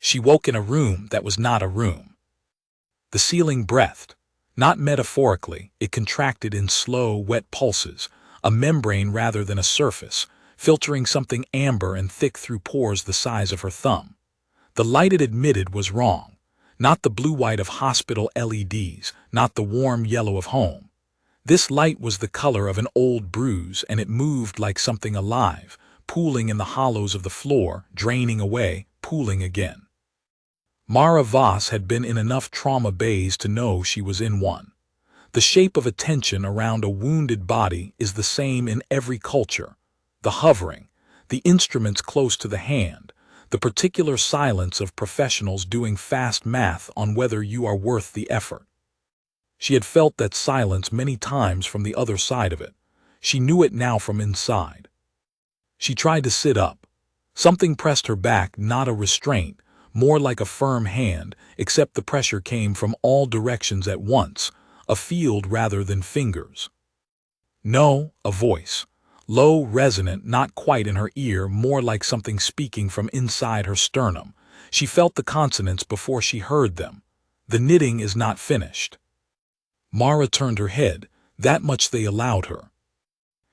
She woke in a room that was not a room. The ceiling breathed. Not metaphorically, it contracted in slow, wet pulses, a membrane rather than a surface, filtering something amber and thick through pores the size of her thumb. The light, it admitted, was wrong. Not the blue-white of hospital LEDs, not the warm yellow of home. This light was the color of an old bruise, and it moved like something alive, pooling in the hollows of the floor, draining away, pooling again. Mara Voss had been in enough trauma bays to know she was in one. The shape of a tension around a wounded body is the same in every culture. The hovering, the instruments close to the hand, the particular silence of professionals doing fast math on whether you are worth the effort. She had felt that silence many times from the other side of it. She knew it now from inside. She tried to sit up. Something pressed her back, not a restraint, more like a firm hand, except the pressure came from all directions at once, a field rather than fingers. No, a voice. Low, resonant, not quite in her ear, more like something speaking from inside her sternum. She felt the consonants before she heard them. The knitting is not finished. Mara turned her head, that much they allowed her.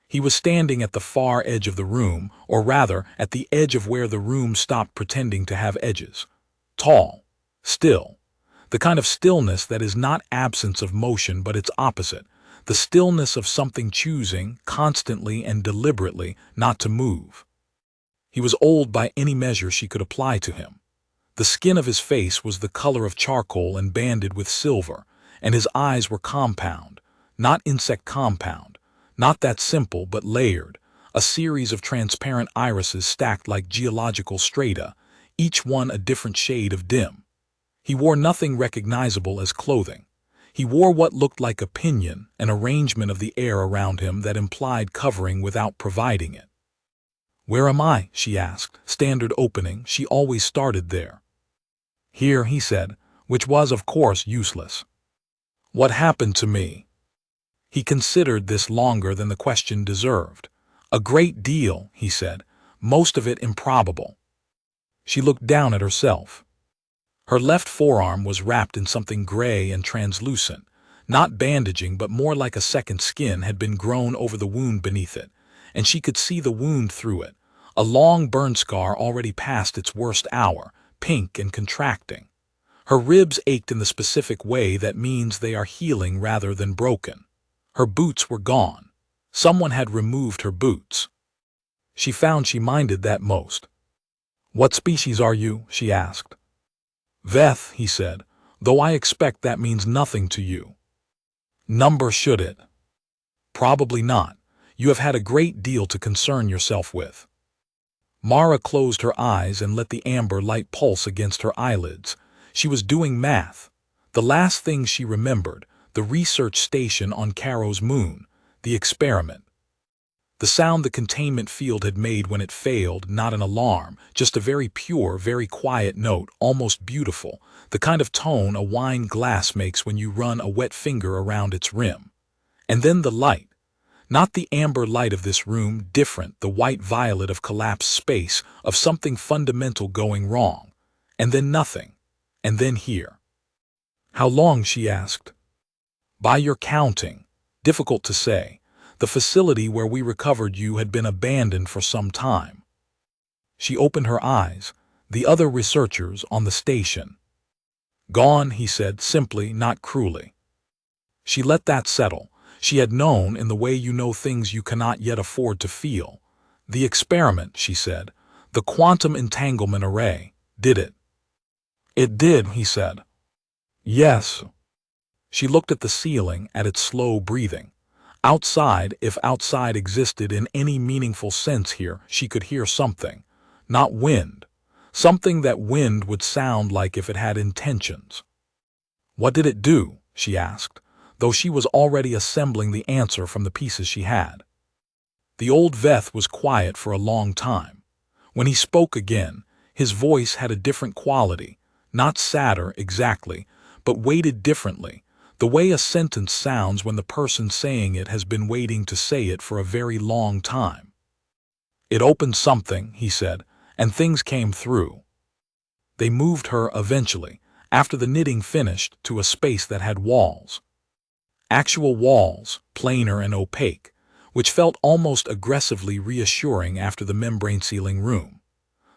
He was standing at the far edge of the room, or rather, at the edge of where the room stopped pretending to have edges. Tall. Still. The kind of stillness that is not absence of motion but its opposite. The stillness of something choosing, constantly and deliberately, not to move. He was old by any measure she could apply to him. The skin of his face was the color of charcoal and banded with silver, and his eyes were compound, not insect compound, not that simple but layered, a series of transparent irises stacked like geological strata, each one a different shade of dim. He wore nothing recognizable as clothing. He wore what looked like a pinion, an arrangement of the air around him that implied covering without providing it. "Where am I?" she asked. Standard opening, she always started there. "Here," he said, which was, of course, useless. "What happened to me?" He considered this longer than the question deserved. "A great deal," he said, "most of it improbable." She looked down at herself. Her left forearm was wrapped in something gray and translucent, not bandaging but more like a second skin had been grown over the wound beneath it, and she could see the wound through it, a long burn scar already past its worst hour, pink and contracting. Her ribs ached in the specific way that means they are healing rather than broken. Her boots were gone. Someone had removed her boots. She found she minded that most. "What species are you?" she asked. "Veth," he said, "though I expect that means nothing to you." "Number should it?" "Probably not. You have had a great deal to concern yourself with." Mara closed her eyes and let the amber light pulse against her eyelids. She was doing math. The last thing she remembered, the research station on Caro's moon, the experiment. The sound the containment field had made when it failed, not an alarm, just a very pure, very quiet note, almost beautiful, the kind of tone a wine glass makes when you run a wet finger around its rim. And then the light. Not the amber light of this room, different, the white violet of collapsed space, of something fundamental going wrong. And then nothing. And then here. "How long?" she asked. "By your counting. Difficult to say. The facility where we recovered you had been abandoned for some time." She opened her eyes. "The other researchers on the station?" "Gone," he said, simply, not cruelly. She let that settle. She had known, in the way you know things you cannot yet afford to feel. "The experiment," she said, "the quantum entanglement array, did it?" "It did," he said. "Yes." She looked at the ceiling, at its slow breathing. Outside, if outside existed in any meaningful sense here, she could hear something. Not wind. Something that wind would sound like if it had intentions. "What did it do?" she asked, though she was already assembling the answer from the pieces she had. The old Veth was quiet for a long time. When he spoke again, his voice had a different quality, not sadder exactly, but weighted differently, the way a sentence sounds when the person saying it has been waiting to say it for a very long time. "It opened something," he said, "and things came through." They moved her eventually, after the knitting finished, to a space that had walls. Actual walls, planar and opaque, which felt almost aggressively reassuring after the membrane-sealing room.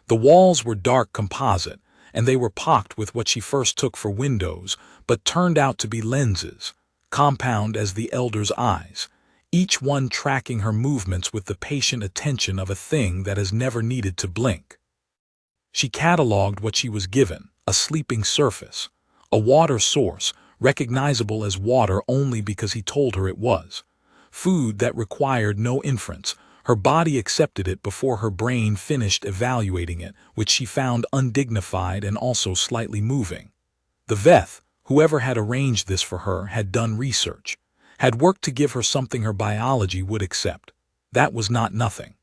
The walls were dark composite, and they were pocked with what she first took for windows, but turned out to be lenses, compound as the elder's eyes, each one tracking her movements with the patient attention of a thing that has never needed to blink. She catalogued what she was given: a sleeping surface, a water source, recognizable as water only because he told her it was, food that required no inference. Her body accepted it before her brain finished evaluating it, which she found undignified and also slightly moving. The Veth, whoever had arranged this for her, had done research, had worked to give her something her biology would accept. That was not nothing.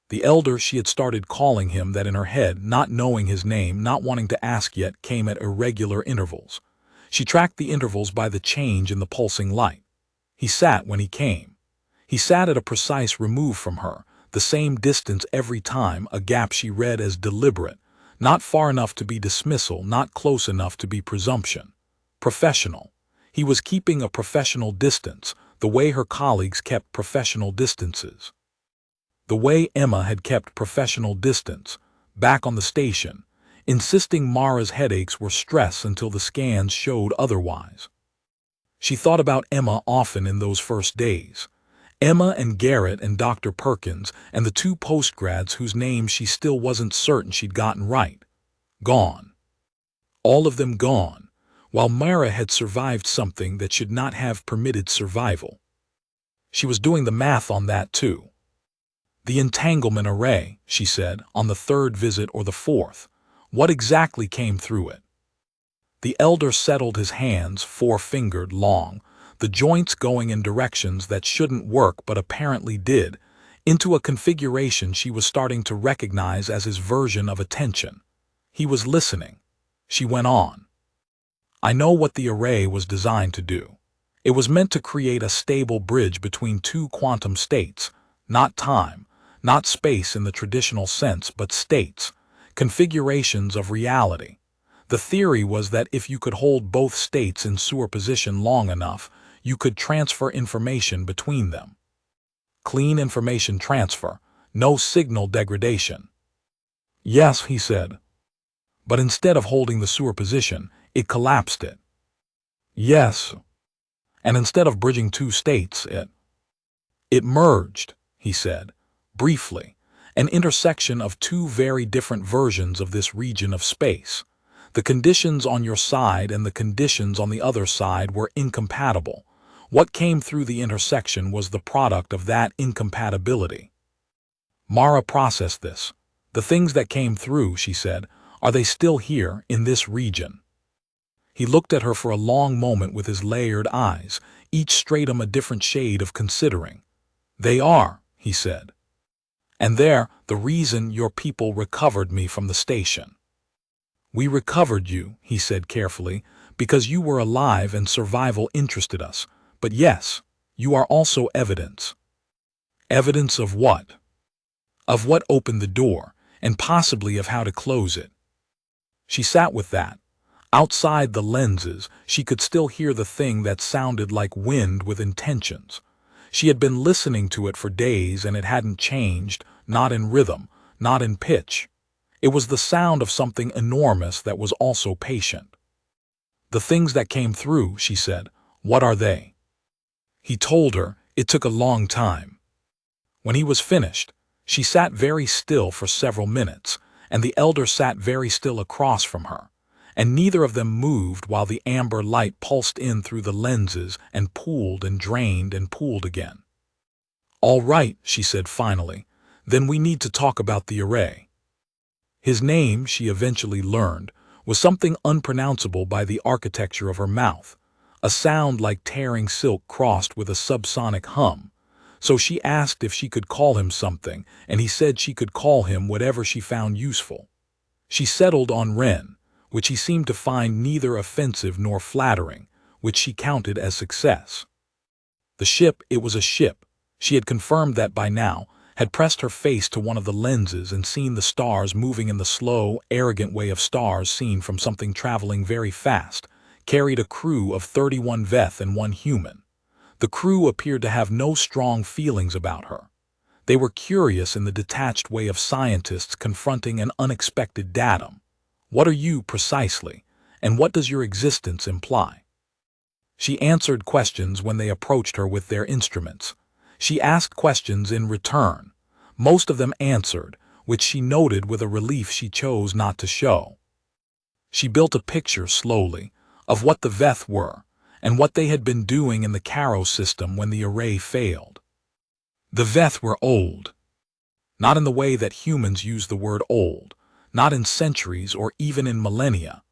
The elder, she had started calling him that in her head, not knowing his name, not wanting to ask yet, came at irregular intervals. She tracked the intervals by the change in the pulsing light. He sat when he came. He sat at a precise remove from her, the same distance every time, a gap she read as deliberate, not far enough to be dismissal, not close enough to be presumption. Professional. He was keeping a professional distance, the way her colleagues kept professional distances. The way Emma had kept professional distance, back on the station, insisting Mara's headaches were stress until the scans showed otherwise. She thought about Emma often in those first days. Emma and Garrett and Dr. Perkins and the two postgrads whose names she still wasn't certain she'd gotten right. Gone. All of them gone, while Mara had survived something that should not have permitted survival. She was doing the math on that too. The entanglement array, she said, on the third visit or the fourth. What exactly came through it? The elder settled his hands, four-fingered, long, the joints going in directions that shouldn't work but apparently did, into a configuration she was starting to recognize as his version of attention. He was listening. She went on. I know what the array was designed to do. It was meant to create a stable bridge between two quantum states, not time, not space in the traditional sense, but states, configurations of reality. The theory was that if you could hold both states in superposition long enough, you could transfer information between them. Clean information transfer, no signal degradation. Yes, he said. But instead of holding the superposition, it collapsed it. Yes. And instead of bridging two states, it merged, he said, briefly, an intersection of two very different versions of this region of space. The conditions on your side and the conditions on the other side were incompatible. What came through the intersection was the product of that incompatibility. Mara processed this. The things that came through, she said, are they still here, in this region? He looked at her for a long moment with his layered eyes, each stratum a different shade of considering. They are, he said. And they're the reason your people recovered me from the station. We recovered you, he said carefully, because you were alive and survival interested us. But yes, you are also evidence. Evidence of what? Of what opened the door, and possibly of how to close it. She sat with that. Outside the lenses, she could still hear the thing that sounded like wind with intentions. She had been listening to it for days and it hadn't changed, not in rhythm, not in pitch. It was the sound of something enormous that was also patient. The things that came through, she said, what are they? He told her. It took a long time. When he was finished, she sat very still for several minutes, and the elder sat very still across from her, and neither of them moved while the amber light pulsed in through the lenses and pooled and drained and pooled again. All right, she said finally, then we need to talk about the array. His name, she eventually learned, was something unpronounceable by the architecture of her mouth, a sound like tearing silk crossed with a subsonic hum. So she asked if she could call him something, and he said she could call him whatever she found useful. She settled on Ren, which he seemed to find neither offensive nor flattering, which she counted as success. The ship, it was a ship. She had confirmed that by now, had pressed her face to one of the lenses and seen the stars moving in the slow, arrogant way of stars seen from something traveling very fast, carried a crew of 31 Veth and 1 human. The crew appeared to have no strong feelings about her. They were curious in the detached way of scientists confronting an unexpected datum. What are you precisely, and what does your existence imply? She answered questions when they approached her with their instruments. She asked questions in return. Most of them answered, which she noted with a relief she chose not to show. She built a picture slowly of what the Veth were and what they had been doing in the Caro system when the array failed. The Veth were old. Not in the way that humans use the word old, not in centuries or even in millennia.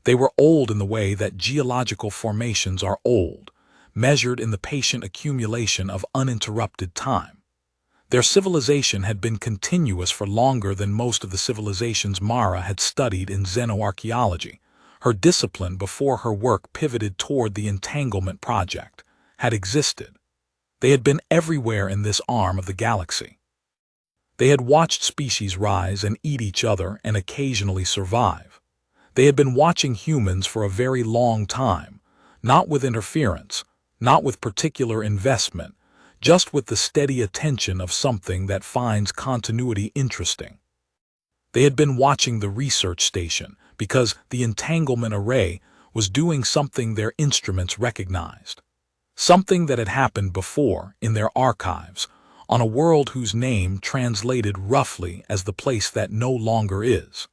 They were old in the way that geological formations are old, measured in the patient accumulation of uninterrupted time. Their civilization had been continuous for longer than most of the civilizations Mara had studied in xenoarchaeology. Her discipline before her work pivoted toward the entanglement project had existed. They had been everywhere in this arm of the galaxy. They had watched species rise and eat each other and occasionally survive. They had been watching humans for a very long time, not with interference, not with particular investment, just with the steady attention of something that finds continuity interesting. They had been watching the research station because the entanglement array was doing something their instruments recognized. Something that had happened before in their archives, on a world whose name translated roughly as the place that no longer is.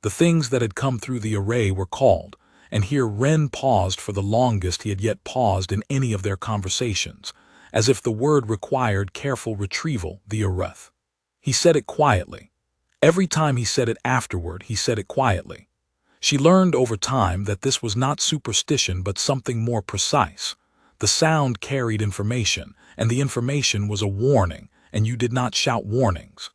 The things that had come through the array were called, and here Ren paused for the longest he had yet paused in any of their conversations, as if the word required careful retrieval, the Areth. He said it quietly. Every time he said it afterward, he said it quietly. She learned over time that this was not superstition but something more precise. The sound carried information, and the information was a warning, and you did not shout warnings.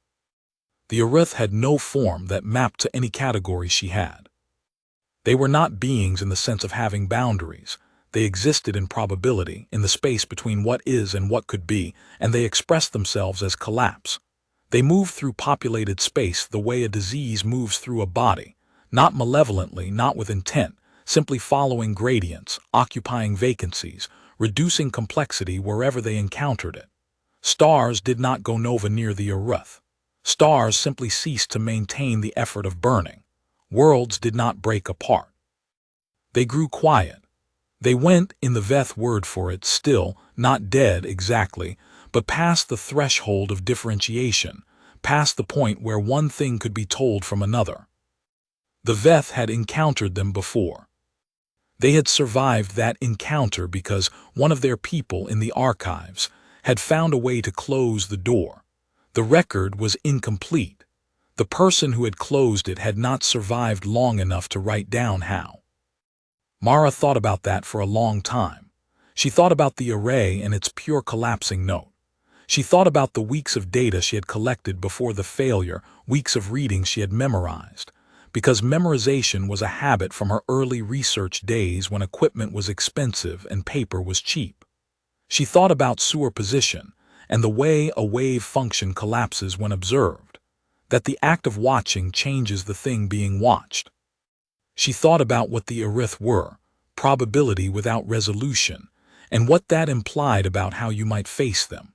The Areth had no form that mapped to any category she had. They were not beings in the sense of having boundaries. They existed in probability, in the space between what is and what could be, and they expressed themselves as collapse. They moved through populated space the way a disease moves through a body, not malevolently, not with intent, simply following gradients, occupying vacancies, reducing complexity wherever they encountered it. Stars did not go nova near the Areth. Stars simply ceased to maintain the effort of burning. Worlds did not break apart. They grew quiet. They went, in the Veth word for it, still, not dead exactly, but past the threshold of differentiation, past the point where one thing could be told from another. The Veth had encountered them before. They had survived that encounter because one of their people in the archives had found a way to close the door. The record was incomplete. The person who had closed it had not survived long enough to write down how. Mara thought about that for a long time. She thought about the array and its pure collapsing note. She thought about the weeks of data she had collected before the failure, weeks of reading she had memorized, because memorization was a habit from her early research days when equipment was expensive and paper was cheap. She thought about superposition and the way a wave function collapses when observed, that the act of watching changes the thing being watched. She thought about what the Areth were, probability without resolution, and what that implied about how you might face them.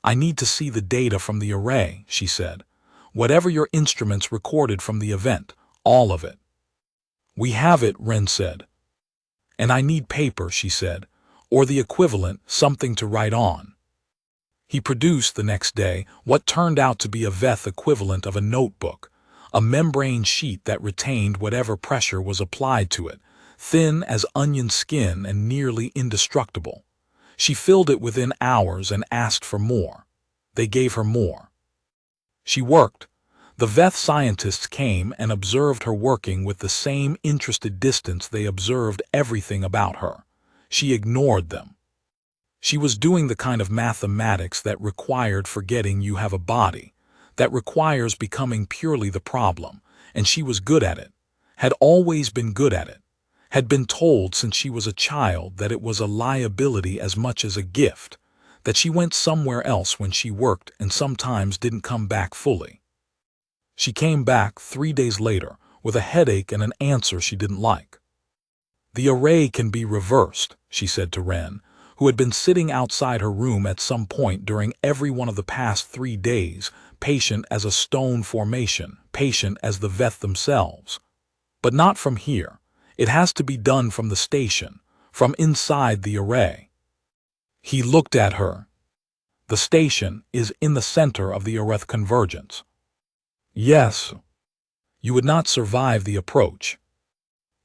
I need to see the data from the array, she said. Whatever your instruments recorded from the event, all of it. We have it, Ren said. And I need paper, she said, or the equivalent, something to write on. He produced the next day what turned out to be a Veth equivalent of a notebook, a membrane sheet that retained whatever pressure was applied to it, thin as onion skin and nearly indestructible. She filled it within hours and asked for more. They gave her more. She worked. The Veth scientists came and observed her working with the same interested distance they observed everything about her. She ignored them. She was doing the kind of mathematics that required forgetting you have a body, that requires becoming purely the problem, and she was good at it, had always been good at it, had been told since she was a child that it was a liability as much as a gift, that she went somewhere else when she worked and sometimes didn't come back fully. She came back 3 days later with a headache and an answer she didn't like. "The array can be reversed," she said to Ren, who had been sitting outside her room at some point during every one of the past 3 days, patient as a stone formation, patient as the Veth themselves. "But not from here. It has to be done from the station, from inside the array." He looked at her. "The station is in the center of the Areth convergence." "Yes." "You would not survive the approach."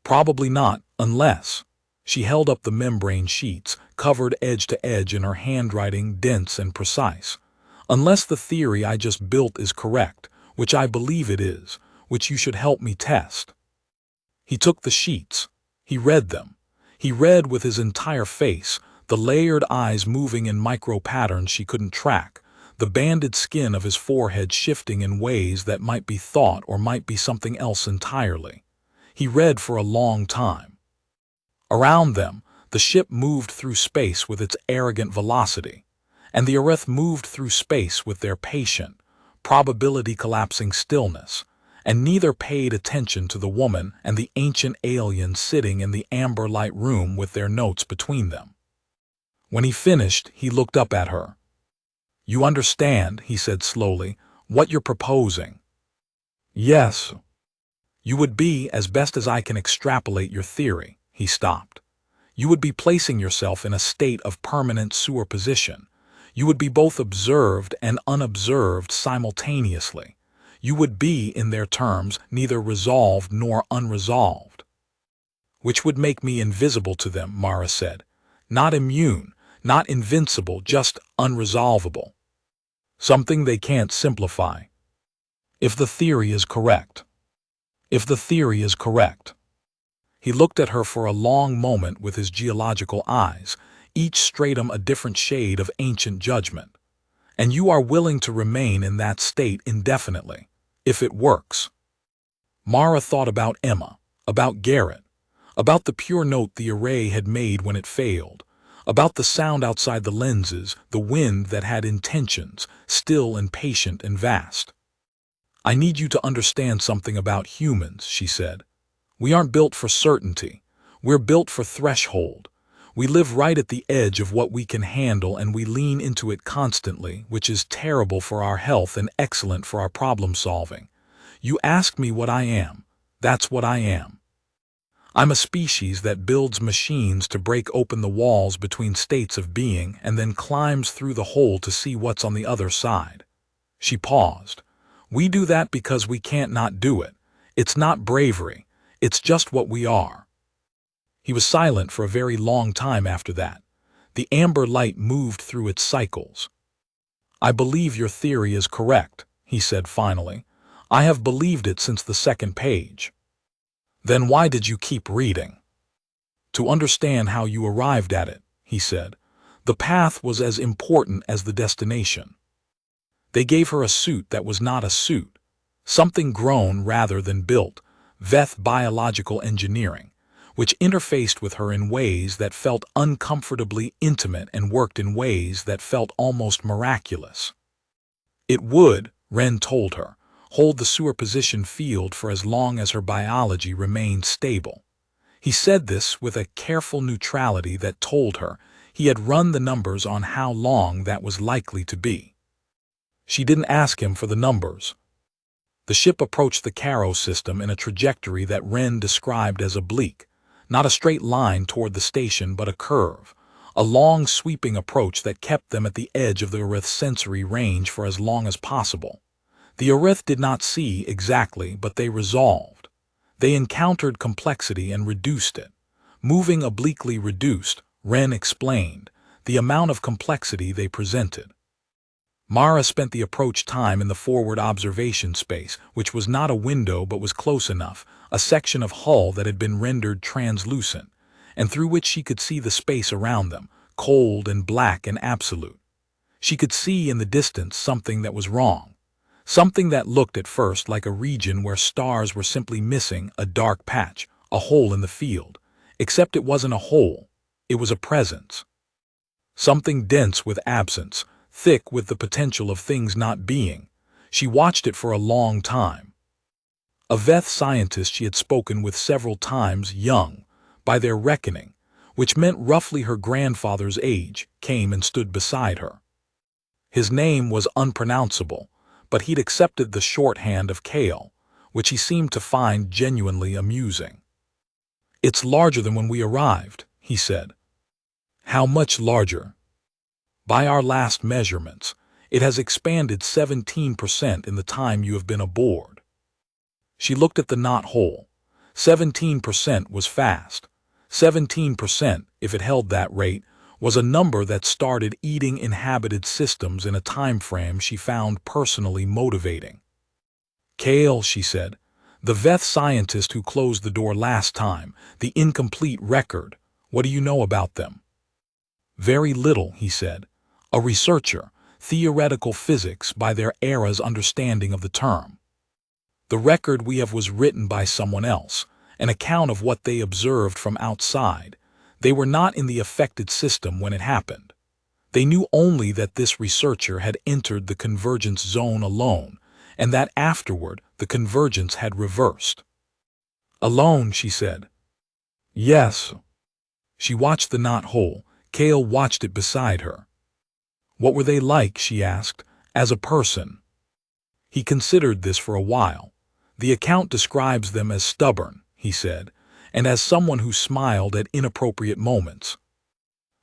"Probably not, unless—" She held up the membrane sheets, covered edge to edge in her handwriting dense and precise. "Unless the theory I just built is correct, which I believe it is, which you should help me test." He took the sheets. He read them. He read with his entire face, the layered eyes moving in micro-patterns she couldn't track, the banded skin of his forehead shifting in ways that might be thought or might be something else entirely. He read for a long time. Around them, the ship moved through space with its arrogant velocity, and the Areth moved through space with their patient, probability-collapsing stillness, and neither paid attention to the woman and the ancient alien sitting in the amber-light room with their notes between them. When he finished, he looked up at her. "You understand," he said slowly, "what you're proposing?" "Yes." "You would be, as best as I can extrapolate your theory," he stopped. "You would be placing yourself in a state of permanent superposition. You would be both observed and unobserved simultaneously. You would be, in their terms, neither resolved nor unresolved." "Which would make me invisible to them," Mara said. "Not immune, not invincible, just unresolvable. Something they can't simplify. If the theory is correct. If the theory is correct." He looked at her for a long moment with his geological eyes, each stratum a different shade of ancient judgment. "And you are willing to remain in that state indefinitely, if it works." Mara thought about Emma, about Garrett, about the pure note the array had made when it failed, about the sound outside the lenses, the wind that had intentions, still and patient and vast. "I need you to understand something about humans," she said. "We aren't built for certainty. We're built for threshold. We live right at the edge of what we can handle and we lean into it constantly, which is terrible for our health and excellent for our problem solving. You ask me what I am. That's what I am. I'm a species that builds machines to break open the walls between states of being and then climbs through the hole to see what's on the other side." She paused. "We do that because we can't not do it. It's not bravery. It's just what we are." He was silent for a very long time after that. The amber light moved through its cycles. "I believe your theory is correct," he said finally. "I have believed it since the second page." "Then why did you keep reading?" "To understand how you arrived at it," he said. "The path was as important as the destination." They gave her a suit that was not a suit, something grown rather than built, Veth biological engineering, which interfaced with her in ways that felt uncomfortably intimate and worked in ways that felt almost miraculous. It would, Ren told her, hold the superposition field for as long as her biology remained stable. He said this with a careful neutrality that told her he had run the numbers on how long that was likely to be. She didn't ask him for the numbers. The ship approached the Caro system in a trajectory that Ren described as oblique, not a straight line toward the station but a curve, a long sweeping approach that kept them at the edge of the Areth sensory range for as long as possible. The Areth did not see exactly, but they resolved. They encountered complexity and reduced it. Moving obliquely reduced, Ren explained, the amount of complexity they presented. Mara spent the approach time in the forward observation space, which was not a window but was close enough, a section of hull that had been rendered translucent, and through which she could see the space around them, cold and black and absolute. She could see in the distance something that was wrong. Something that looked at first like a region where stars were simply missing, a dark patch, a hole in the field. Except it wasn't a hole. It was a presence. Something dense with absence, thick with the potential of things not being. She watched it for a long time. A Veth scientist she had spoken with several times, young, by their reckoning, which meant roughly her grandfather's age, came and stood beside her. His name was unpronounceable, but he'd accepted the shorthand of Kale, which he seemed to find genuinely amusing. "It's larger than when we arrived," he said. "How much larger?" "By our last measurements, it has expanded 17% in the time you have been aboard." She looked at the knot-hole. 17% was fast. 17%, if it held that rate, was a number that started eating inhabited systems in a time frame she found personally motivating. "Kale," she said, "the Veth scientist who closed the door last time, the incomplete record, what do you know about them?" "Very little," he said. "A researcher, theoretical physics by their era's understanding of the term. The record we have was written by someone else, an account of what they observed from outside. They were not in the affected system when it happened. They knew only that this researcher had entered the convergence zone alone, and that afterward the convergence had reversed." "Alone," she said. "Yes." She watched the knot-hole. Kale watched it beside her. "What were they like?" she asked, "as a person?" He considered this for a while. "The account describes them as stubborn," he said, "and as someone who smiled at inappropriate moments."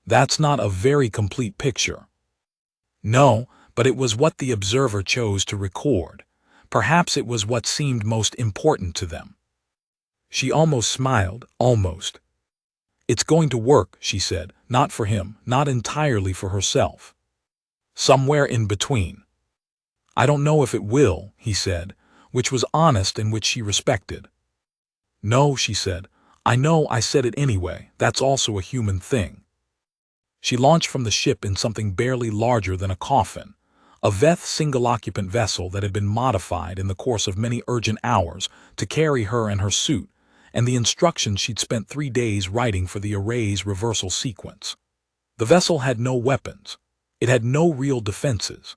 "That's not a very complete picture." "No, but it was what the observer chose to record. Perhaps it was what seemed most important to them." She almost smiled, almost. "It's going to work," she said, "not for him, not entirely for herself. Somewhere in between." "I don't know if it will," he said, which was honest and which she respected. "No," she said, "I know I said it anyway, that's also a human thing." She launched from the ship in something barely larger than a coffin, a Veth single-occupant vessel that had been modified in the course of many urgent hours to carry her and her suit, and the instructions she'd spent 3 days writing for the array's reversal sequence. The vessel had no weapons. It had no real defenses.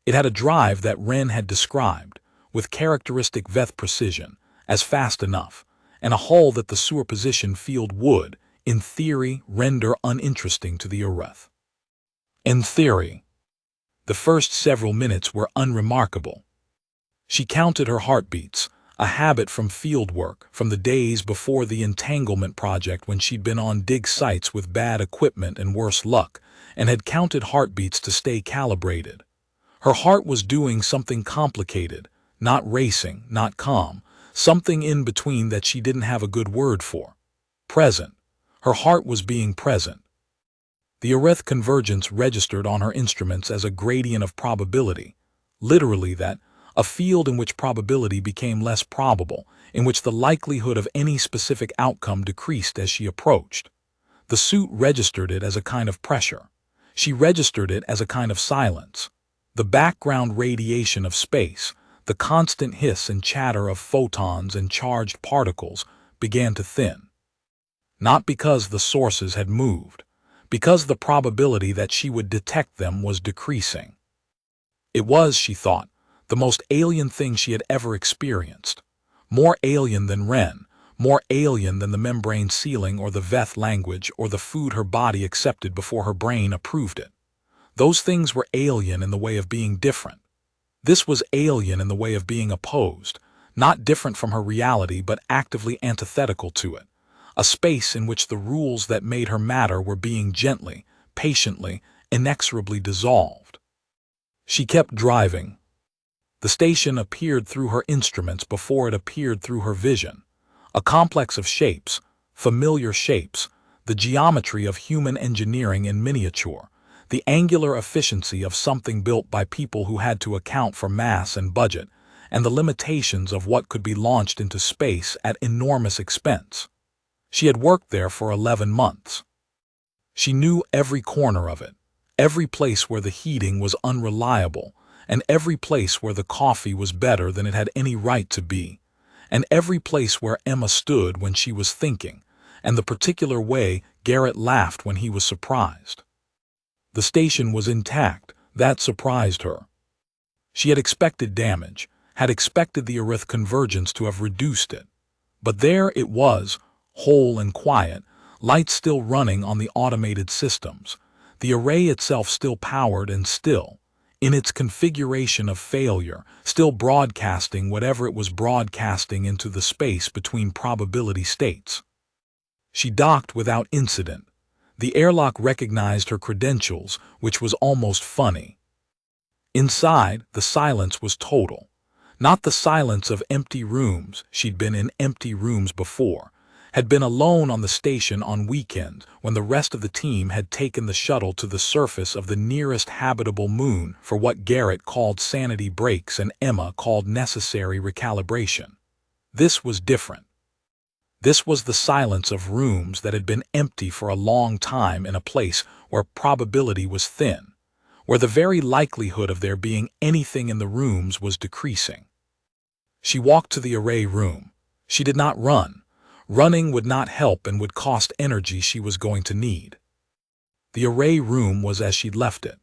It had a drive that Wren had described, with characteristic Veth precision, as fast enough, and a hull that the superposition field would, in theory, render uninteresting to the Oreth. In theory. The first several minutes were unremarkable. She counted her heartbeats, a habit from field work, from the days before the entanglement project when she'd been on dig sites with bad equipment and worse luck, and had counted heartbeats to stay calibrated. Her heart was doing something complicated, not racing, not calm, something in between that she didn't have a good word for. Present. Her heart was being present. The Oreth convergence registered on her instruments as a gradient of probability, literally that, a field in which probability became less probable, in which the likelihood of any specific outcome decreased as she approached. The suit registered it as a kind of pressure. She registered it as a kind of silence. The background radiation of space, the constant hiss and chatter of photons and charged particles, began to thin. Not because the sources had moved, because the probability that she would detect them was decreasing. It was, she thought, the most alien thing she had ever experienced. More alien than Wren, more alien than the membrane sealing or the Veth language or the food her body accepted before her brain approved it. Those things were alien in the way of being different. This was alien in the way of being opposed, not different from her reality but actively antithetical to it, a space in which the rules that made her matter were being gently, patiently, inexorably dissolved. She kept driving. The station appeared through her instruments before it appeared through her vision, a complex of shapes, familiar shapes, the geometry of human engineering in miniature, the angular efficiency of something built by people who had to account for mass and budget, and the limitations of what could be launched into space at enormous expense. She had worked there for 11 months. She knew every corner of it, every place where the heating was unreliable, and every place where the coffee was better than it had any right to be, and every place where Emma stood when she was thinking, and the particular way Garrett laughed when he was surprised. The station was intact. That surprised her. She had expected damage, had expected the Earth convergence to have reduced it. But there it was, whole and quiet, lights still running on the automated systems, the array itself still powered and still, in its configuration of failure, still broadcasting whatever it was broadcasting into the space between probability states. She docked without incident. The airlock recognized her credentials, which was almost funny. Inside, the silence was total. Not the silence of empty rooms. She'd been in empty rooms before, had been alone on the station on weekends when the rest of the team had taken the shuttle to the surface of the nearest habitable moon for what Garrett called sanity breaks and Emma called necessary recalibration. This was different. This was the silence of rooms that had been empty for a long time in a place where probability was thin, where the very likelihood of there being anything in the rooms was decreasing. She walked to the array room. She did not run. Running would not help and would cost energy she was going to need. The array room was as she'd left it.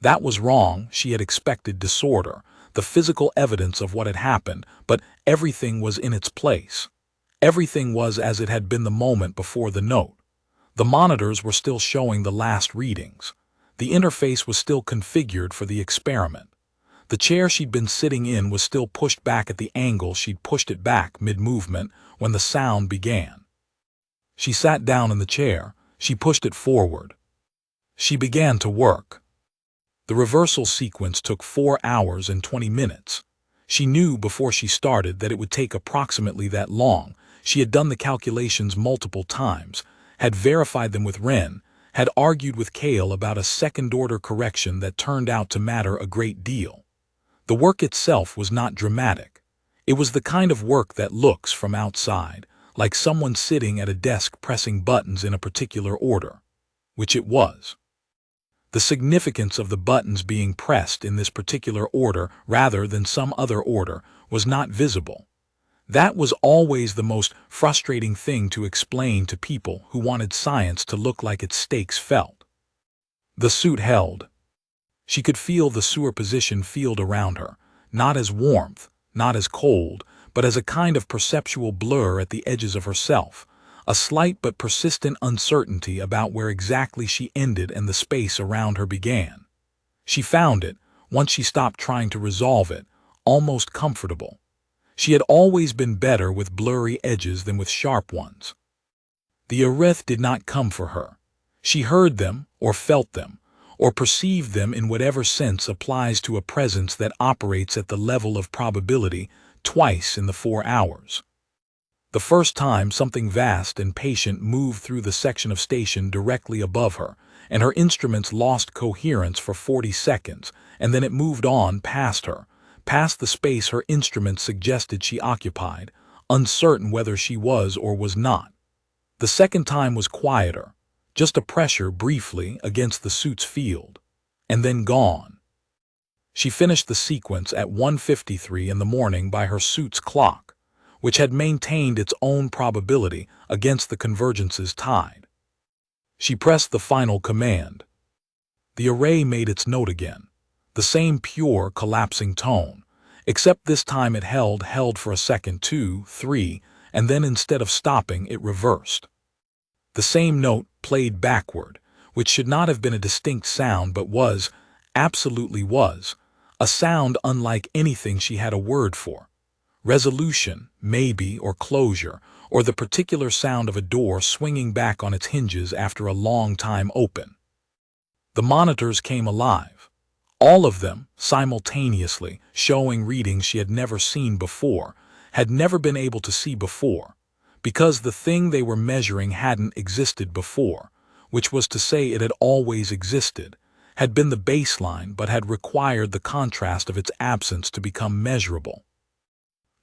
That was wrong. She had expected disorder, the physical evidence of what had happened, but everything was in its place. Everything was as it had been the moment before the note. The monitors were still showing the last readings. The interface was still configured for the experiment. The chair she'd been sitting in was still pushed back at the angle she'd pushed it back mid-movement when the sound began. She sat down in the chair. She pushed it forward. She began to work. The reversal sequence took 4 hours and 20 minutes. She knew before she started that it would take approximately that long. She had done the calculations multiple times, had verified them with Wren, had argued with Cale about a second-order correction that turned out to matter a great deal. The work itself was not dramatic. It was the kind of work that looks from outside, like someone sitting at a desk pressing buttons in a particular order, which it was. The significance of the buttons being pressed in this particular order rather than some other order was not visible. That was always the most frustrating thing to explain to people who wanted science to look like its stakes felt. The suit held. She could feel the superposition field around her, not as warmth, not as cold, but as a kind of perceptual blur at the edges of herself, a slight but persistent uncertainty about where exactly she ended and the space around her began. She found it, once she stopped trying to resolve it, almost comfortable. She had always been better with blurry edges than with sharp ones. The arith did not come for her. She heard them, or felt them, or perceived them in whatever sense applies to a presence that operates at the level of probability twice in the 4 hours. The first time something vast and patient moved through the section of station directly above her, and her instruments lost coherence for 40 seconds, and then it moved on past her, past the space her instruments suggested she occupied, uncertain whether she was or was not. The second time was quieter, just a pressure briefly against the suit's field, and then gone. She finished the sequence at 1:53 in the morning by her suit's clock, which had maintained its own probability against the convergence's tide. She pressed the final command. The array made its note again, the same pure, collapsing tone, except this time it held for a second, 2, 3, and then instead of stopping, it reversed. The same note played backward, which should not have been a distinct sound but was, absolutely was, a sound unlike anything she had a word for. Resolution, maybe, or closure, or the particular sound of a door swinging back on its hinges after a long time open. The monitors came alive. All of them, simultaneously, showing readings she had never seen before, had never been able to see before, because the thing they were measuring hadn't existed before, which was to say it had always existed, had been the baseline but had required the contrast of its absence to become measurable.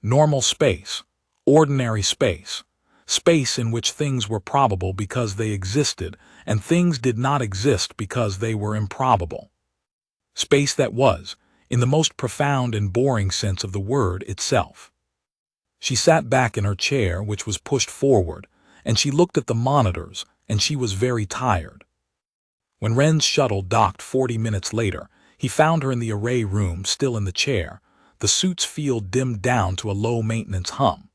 Normal space, ordinary space, space in which things were probable because they existed and things did not exist because they were improbable. Space that was, in the most profound and boring sense of the word, itself. She sat back in her chair, which was pushed forward, and she looked at the monitors, and she was very tired. When Ren's shuttle docked 40 minutes later, he found her in the array room, still in the chair, the suit's field dimmed down to a low-maintenance hum.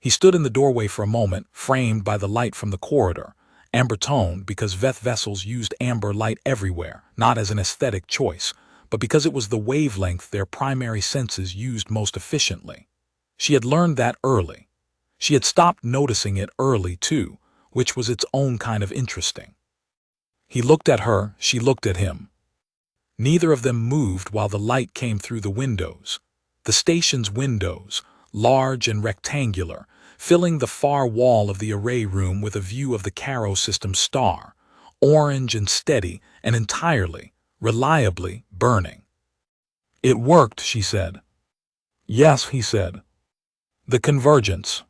He stood in the doorway for a moment, framed by the light from the corridor, amber-toned because Veth vessels used amber light everywhere, not as an aesthetic choice, but because it was the wavelength their primary senses used most efficiently. She had learned that early. She had stopped noticing it early, too, which was its own kind of interesting. He looked at her, she looked at him. Neither of them moved while the light came through the windows. The station's windows, large and rectangular, filling the far wall of the array room with a view of the Caro system star, orange and steady and entirely, reliably burning. "It worked," she said. "Yes," he said. "The convergence.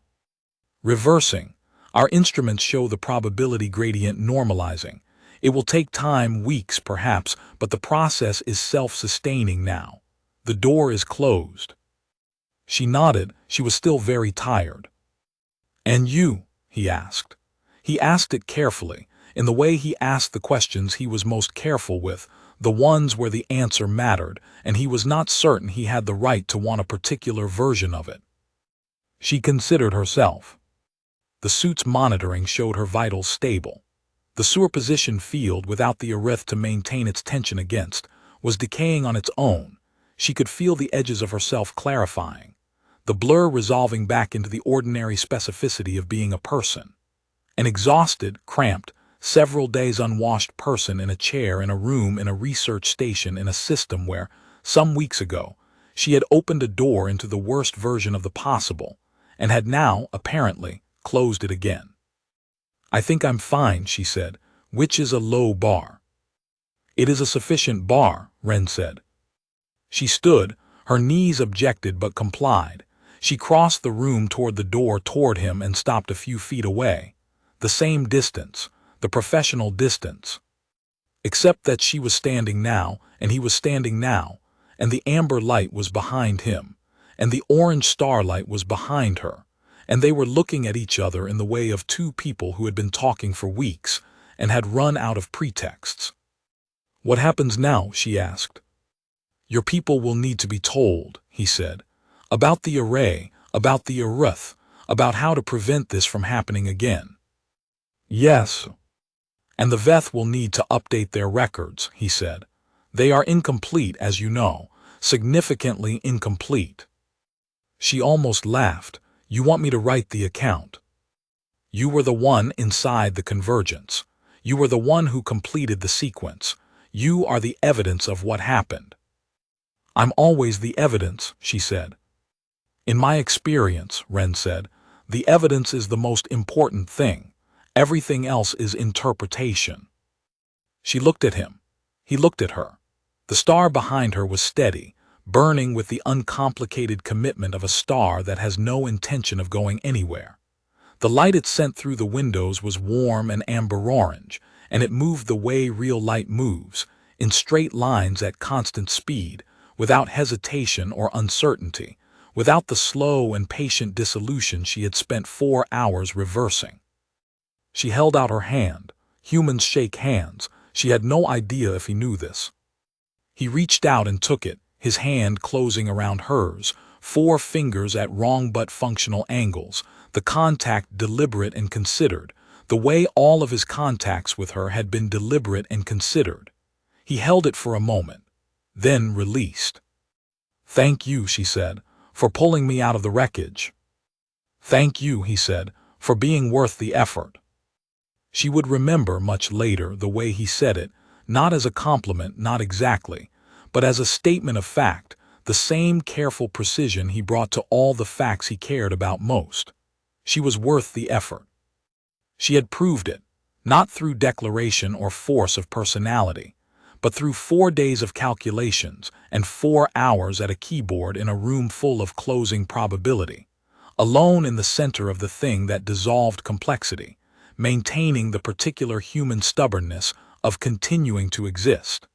Reversing. Our instruments show the probability gradient normalizing. It will take time, weeks perhaps, but the process is self-sustaining now. The door is closed." She nodded. She was still very tired. "And you?" he asked. He asked it carefully, in the way he asked the questions he was most careful with, the ones where the answer mattered, and he was not certain he had the right to want a particular version of it. She considered herself. The suit's monitoring showed her vitals stable. The superposition field, without the arith to maintain its tension against, was decaying on its own. She could feel the edges of herself clarifying, the blur resolving back into the ordinary specificity of being a person. An exhausted, cramped, several days unwashed person in a chair in a room in a research station in a system where, some weeks ago, she had opened a door into the worst version of the possible, and had now, apparently, closed it again. "I think I'm fine," she said, which is a low bar. "It is a sufficient bar," Ren said. She stood, her knees objected but complied. She crossed the room toward the door toward him and stopped a few feet away. The same distance, the professional distance. Except that she was standing now, and he was standing now, and the amber light was behind him, and the orange starlight was behind her, and they were looking at each other in the way of two people who had been talking for weeks and had run out of pretexts. "What happens now?" she asked. "Your people will need to be told," he said, "about the array, about the arith, about how to prevent this from happening again." "Yes. And the Veth will need to update their records," he said. "They are incomplete, as you know, significantly incomplete." She almost laughed. "You want me to write the account? You were the one inside the convergence. You were the one who completed the sequence. You are the evidence of what happened." "I'm always the evidence," she said. "In my experience," Ren said, "the evidence is the most important thing. Everything else is interpretation." She looked at him. He looked at her. The star behind her was steady, burning with the uncomplicated commitment of a star that has no intention of going anywhere. The light it sent through the windows was warm and amber-orange, and it moved the way real light moves, in straight lines at constant speed, without hesitation or uncertainty, without the slow and patient dissolution she had spent 4 hours reversing. She held out her hand. Humans shake hands. She had no idea if he knew this. He reached out and took it, his hand closing around hers, 4 fingers at wrong but functional angles, the contact deliberate and considered, the way all of his contacts with her had been deliberate and considered. He held it for a moment, then released. "Thank you," she said, "for pulling me out of the wreckage." "Thank you," he said, "for being worth the effort." She would remember much later the way he said it, not as a compliment, not exactly, but as a statement of fact, the same careful precision he brought to all the facts he cared about most. She was worth the effort. She had proved it, not through declaration or force of personality, but through 4 days of calculations and 4 hours at a keyboard in a room full of closing probability, alone in the center of the thing that dissolved complexity, maintaining the particular human stubbornness of continuing to exist.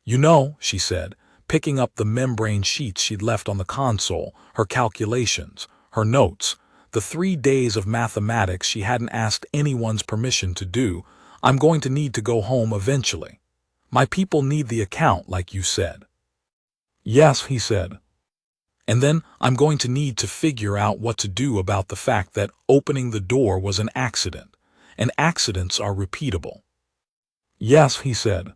"You know," she said, picking up the membrane sheets she'd left on the console, her calculations, her notes, the 3 days of mathematics she hadn't asked anyone's permission to do, I'm going to need to go home eventually. My people need the account, like you said. Yes, he said. And then I'm going to need to figure out what to do about the fact that opening the door was an accident, and accidents are repeatable. Yes, he said.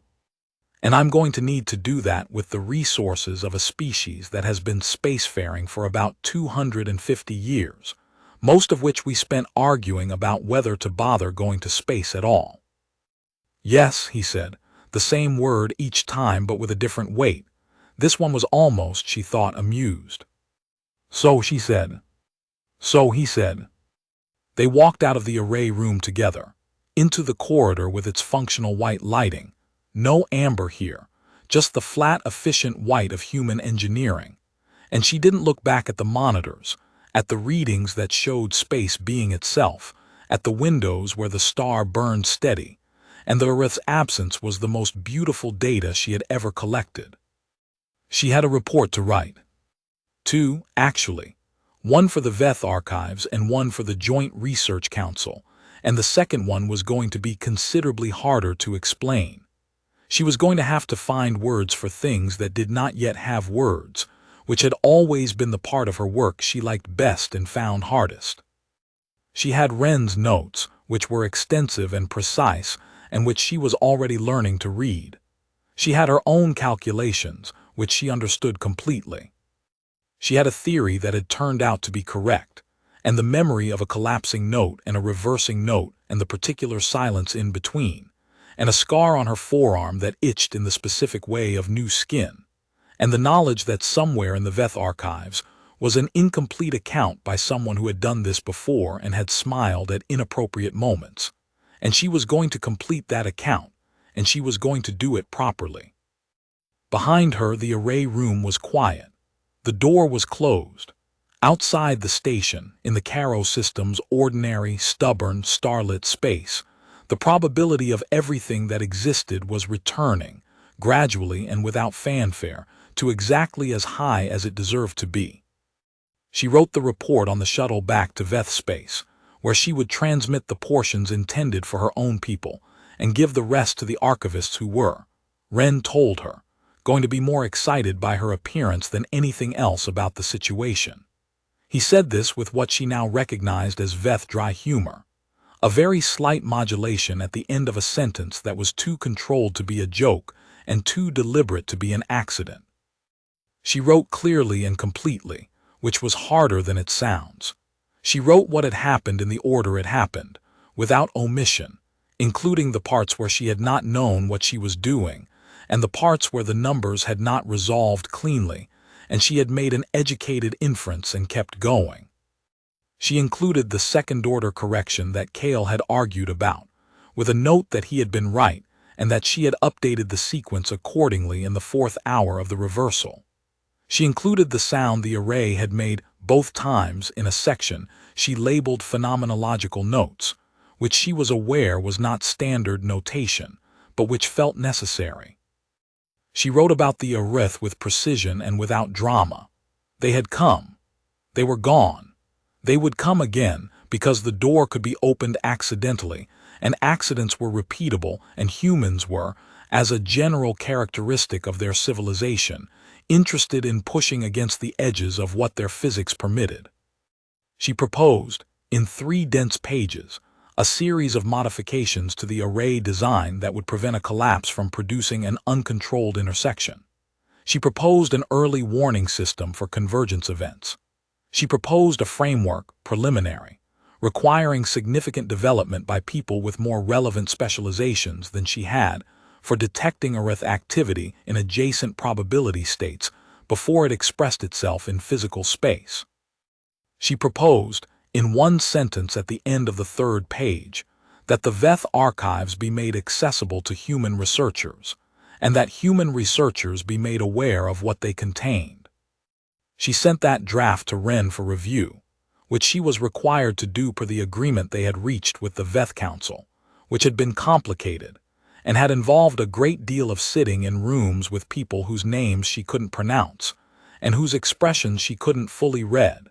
And I'm going to need to do that with the resources of a species that has been spacefaring for about 250 years, most of which we spent arguing about whether to bother going to space at all. Yes, he said, the same word each time but with a different weight. This one was almost, she thought, amused. So she said. So he said. They walked out of the array room together, into the corridor with its functional white lighting. No amber here, just the flat, efficient white of human engineering. And she didn't look back at the monitors, at the readings that showed space being itself, at the windows where the star burned steady, and the Earth's absence was the most beautiful data she had ever collected. She had a report to write. 2, actually. One for the Veth Archives and one for the Joint Research Council, and the second one was going to be considerably harder to explain. She was going to have to find words for things that did not yet have words, which had always been the part of her work she liked best and found hardest. She had Wren's notes, which were extensive and precise, and which she was already learning to read. She had her own calculations, which she understood completely. She had a theory that had turned out to be correct, and the memory of a collapsing note and a reversing note and the particular silence in between, and a scar on her forearm that itched in the specific way of new skin, and the knowledge that somewhere in the Veth Archives was an incomplete account by someone who had done this before and had smiled at inappropriate moments, and she was going to complete that account, and she was going to do it properly. Behind her, the array room was quiet. The door was closed. Outside the station, in the Caro system's ordinary, stubborn, starlit space, the probability of everything that existed was returning, gradually and without fanfare, to exactly as high as it deserved to be. She wrote the report on the shuttle back to Veth space, where she would transmit the portions intended for her own people and give the rest to the archivists who were, Wren told her, going to be more excited by her appearance than anything else about the situation. He said this with what she now recognized as Veth dry humor, a very slight modulation at the end of a sentence that was too controlled to be a joke and too deliberate to be an accident. She wrote clearly and completely, which was harder than it sounds. She wrote what had happened in the order it happened, without omission, including the parts where she had not known what she was doing, and the parts where the numbers had not resolved cleanly, and she had made an educated inference and kept going. She included the second-order correction that Cale had argued about, with a note that he had been right and that she had updated the sequence accordingly in the 4th hour of the reversal. She included the sound the array had made both times in a section she labeled phenomenological notes, which she was aware was not standard notation, but which felt necessary. She wrote about the Arith with precision and without drama. They had come. They were gone. They would come again because the door could be opened accidentally, and accidents were repeatable, and humans were, as a general characteristic of their civilization, interested in pushing against the edges of what their physics permitted. She proposed, in 3 dense pages, a series of modifications to the array design that would prevent a collapse from producing an uncontrolled intersection. She proposed an early warning system for convergence events. She proposed a framework, preliminary, requiring significant development by people with more relevant specializations than she had for detecting Arith activity in adjacent probability states before it expressed itself in physical space. She proposed, in 1 sentence at the end of the 3rd page, that the Veth archives be made accessible to human researchers, and that human researchers be made aware of what they contained. She sent that draft to Wren for review, which she was required to do per the agreement they had reached with the Veth Council, which had been complicated, and had involved a great deal of sitting in rooms with people whose names she couldn't pronounce, and whose expressions she couldn't fully read,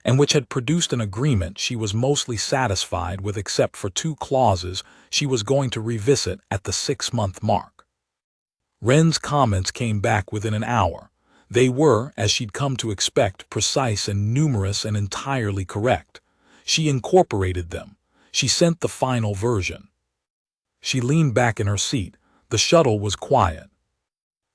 and which had produced an agreement she was mostly satisfied with except for two clauses she was going to revisit at the 6-month mark. Wren's comments came back within an hour. They were, as she'd come to expect, precise and numerous and entirely correct. She incorporated them. She sent the final version. She leaned back in her seat. The shuttle was quiet.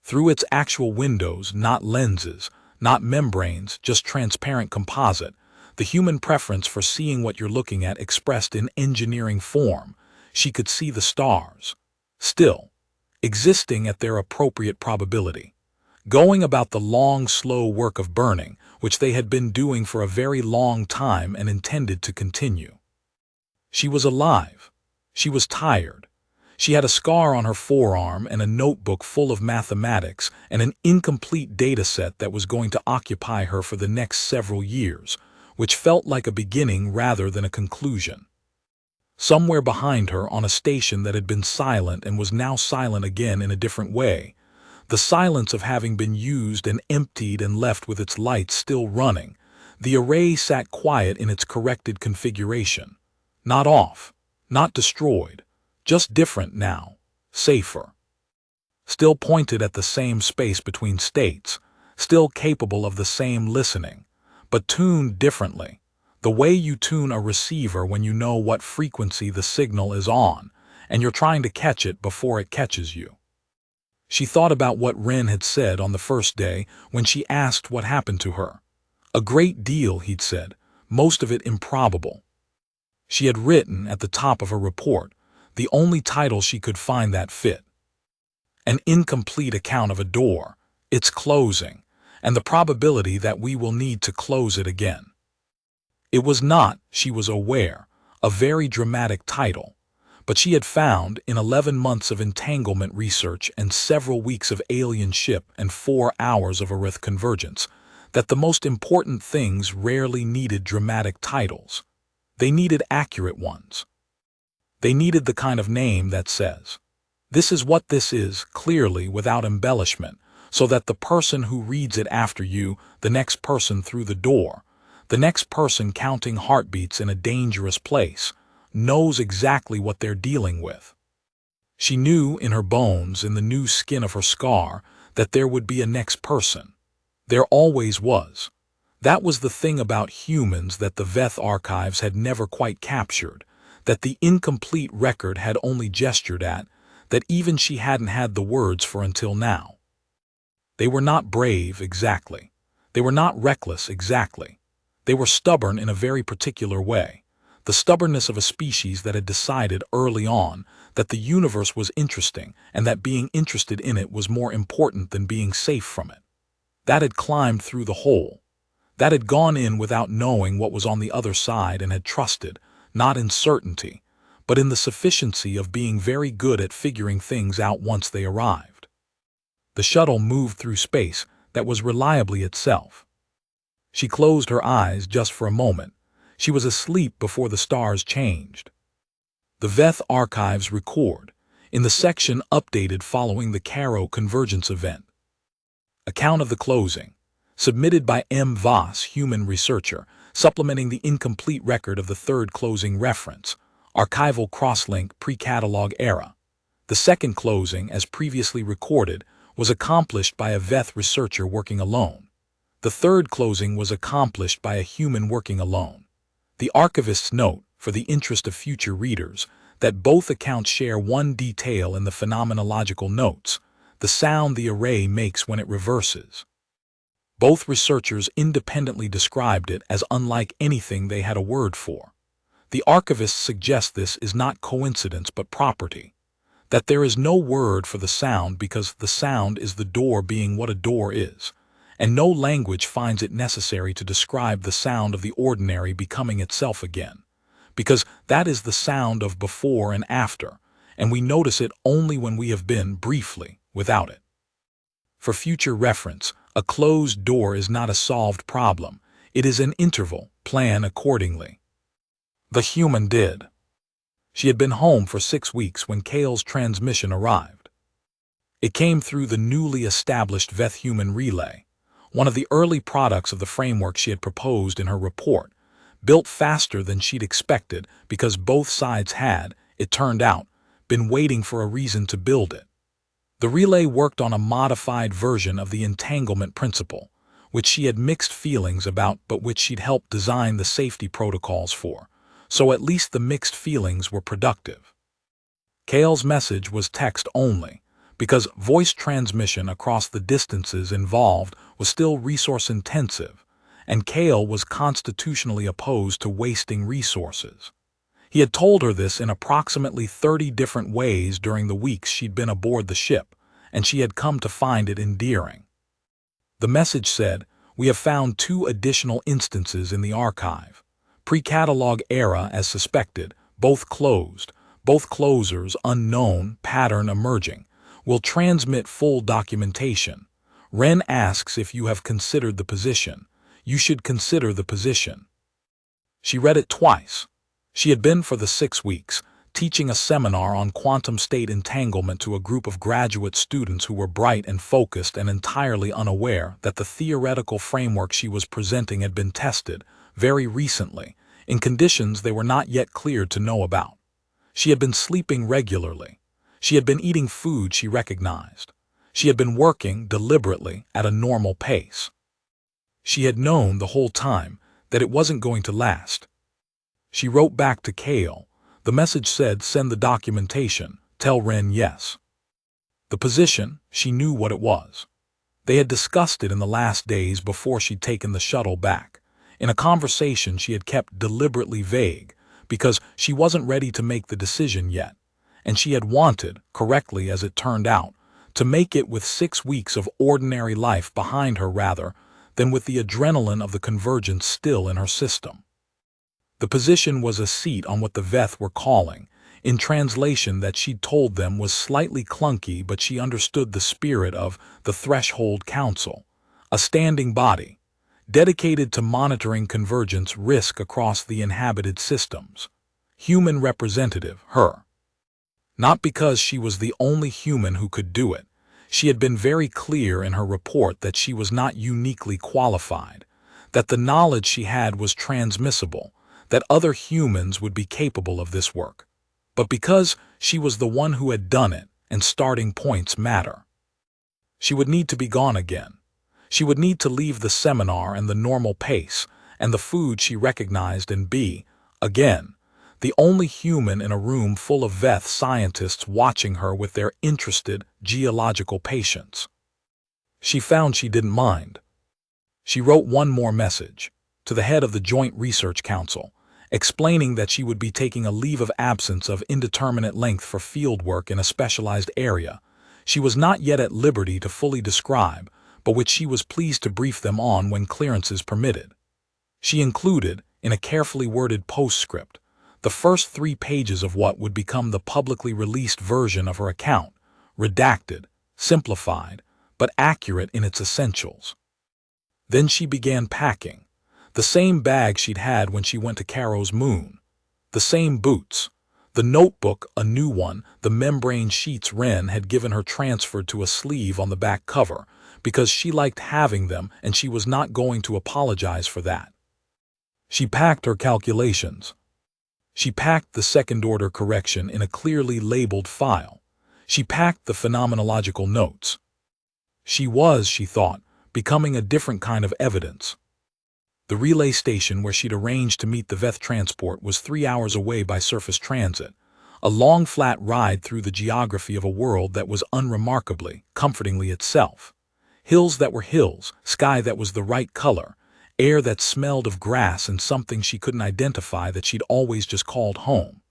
Through its actual windows, not lenses, not membranes, just transparent composite, the human preference for seeing what you're looking at expressed in engineering form, she could see the stars. Still, existing at their appropriate probability. Going about the long, slow work of burning, which they had been doing for a very long time and intended to continue. She was alive. She was tired. She had a scar on her forearm and a notebook full of mathematics and an incomplete data set that was going to occupy her for the next several years, which felt like a beginning rather than a conclusion. Somewhere behind her, on a station that had been silent and was now silent again in a different way, the silence of having been used and emptied and left with its lights still running, the array sat quiet in its corrected configuration. Not off, not destroyed, just different now, safer. Still pointed at the same space between states, still capable of the same listening, but tuned differently, the way you tune a receiver when you know what frequency the signal is on, and you're trying to catch it before it catches you. She thought about what Wren had said on the first day when she asked what happened to her. A great deal, he'd said, most of it improbable. She had written at the top of her report, the only title she could find that fit. An incomplete account of a door, its closing, and the probability that we will need to close it again. It was not, she was aware, a very dramatic title, but she had found, in 11 months of entanglement research and several weeks of alien ship and 4 hours of Earth convergence, that the most important things rarely needed dramatic titles. They needed accurate ones. They needed the kind of name that says, "This is what this is," clearly, without embellishment, so that the person who reads it after you, the next person through the door, the next person counting heartbeats in a dangerous place, knows exactly what they're dealing with. She knew in her bones, in the new skin of her scar, that there would be a next person. There always was. That was the thing about humans that the Veth archives had never quite captured, that the incomplete record had only gestured at, that even she hadn't had the words for until now. They were not brave, exactly. They were not reckless, exactly. They were stubborn in a very particular way, the stubbornness of a species that had decided early on that the universe was interesting and that being interested in it was more important than being safe from it. That had climbed through the hole. That had gone in without knowing what was on the other side and had trusted, not in certainty, but in the sufficiency of being very good at figuring things out once they arrived. The shuttle moved through space that was reliably itself. She closed her eyes just for a moment. She was asleep before the stars changed. The Veth archives record, in the section updated following the Caro convergence event. Account of the closing, submitted by M. Voss, human researcher, supplementing the incomplete record of the third closing reference, archival crosslink pre-catalog era. The second closing, as previously recorded, was accomplished by a Veth researcher working alone. The third closing was accomplished by a human working alone. The archivists note, for the interest of future readers, that both accounts share one detail in the phenomenological notes, the sound the array makes when it reverses. Both researchers independently described it as unlike anything they had a word for. The archivists suggest this is not coincidence but property, that there is no word for the sound because the sound is the door being what a door is, and no language finds it necessary to describe the sound of the ordinary becoming itself again, because that is the sound of before and after, and we notice it only when we have been, briefly, without it. For future reference, a closed door is not a solved problem. It is an interval. Plan accordingly. The human did. She had been home for 6 weeks when Kale's transmission arrived. It came through the newly established Veth human relay, one of the early products of the framework she had proposed in her report, built faster than she'd expected because both sides had, it turned out, been waiting for a reason to build it. The relay worked on a modified version of the entanglement principle, which she had mixed feelings about but which she'd helped design the safety protocols for, so at least the mixed feelings were productive. Kale's message was text only, because voice transmission across the distances involved was still resource-intensive, and Kale was constitutionally opposed to wasting resources. He had told her this in approximately 30 different ways during the weeks she'd been aboard the ship, and she had come to find it endearing. The message said, "We have found 2 additional instances in the archive. Pre-catalog era as suspected, both closed, both closers unknown, pattern emerging. Will transmit full documentation. Ren asks if you have considered the position. You should consider the position." She read it twice. She had been for the 6 weeks, teaching a seminar on quantum state entanglement to a group of graduate students who were bright and focused and entirely unaware that the theoretical framework she was presenting had been tested, very recently, in conditions they were not yet cleared to know about. She had been sleeping regularly. She had been eating food she recognized. She had been working, deliberately, at a normal pace. She had known the whole time that it wasn't going to last. She wrote back to Kale. The message said, "Send the documentation. Tell Ren yes." The position, she knew what it was. They had discussed it in the last days before she'd taken the shuttle back, in a conversation she had kept deliberately vague, because she wasn't ready to make the decision yet, and she had wanted, correctly as it turned out, to make it with 6 weeks of ordinary life behind her rather than with the adrenaline of the convergence still in her system. The position was a seat on what the Veth were calling, in translation that she'd told them was slightly clunky, but she understood the spirit of the Threshold Council, a standing body, dedicated to monitoring convergence risk across the inhabited systems. Human representative, her. Not because she was the only human who could do it. She had been very clear in her report that she was not uniquely qualified, that the knowledge she had was transmissible, that other humans would be capable of this work, but because she was the one who had done it, and starting points matter. She would need to be gone again. She would need to leave the seminar and the normal pace, and the food she recognized and be, again, the only human in a room full of Veth scientists watching her with their interested, geological patience. She found she didn't mind. She wrote one more message, to the head of the Joint Research Council, explaining that she would be taking a leave of absence of indeterminate length for field work in a specialized area she was not yet at liberty to fully describe, but which she was pleased to brief them on when clearances permitted. She included, in a carefully worded postscript, the first 3 pages of what would become the publicly released version of her account, redacted, simplified, but accurate in its essentials. Then she began packing. The same bag she'd had when she went to Caro's moon. The same boots. The notebook, a new one, the membrane sheets Ren had given her transferred to a sleeve on the back cover, because she liked having them and she was not going to apologize for that. She packed her calculations. She packed the second-order correction in a clearly labeled file. She packed the phenomenological notes. She was, she thought, becoming a different kind of evidence. The relay station where she'd arranged to meet the Veth transport was 3 hours away by surface transit, a long flat ride through the geography of a world that was unremarkably, comfortingly itself. Hills that were hills, sky that was the right color, air that smelled of grass and something she couldn't identify that she'd always just called home.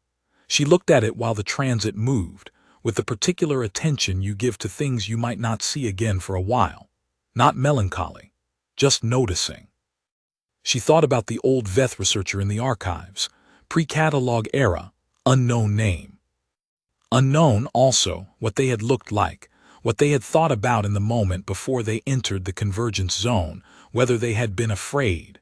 She looked at it while the transit moved, with the particular attention you give to things you might not see again for a while. Not melancholy, just noticing. She thought about the old Veth researcher in the archives, pre-catalog era, unknown name. Unknown, also, what they had looked like, what they had thought about in the moment before they entered the convergence zone, whether they had been afraid.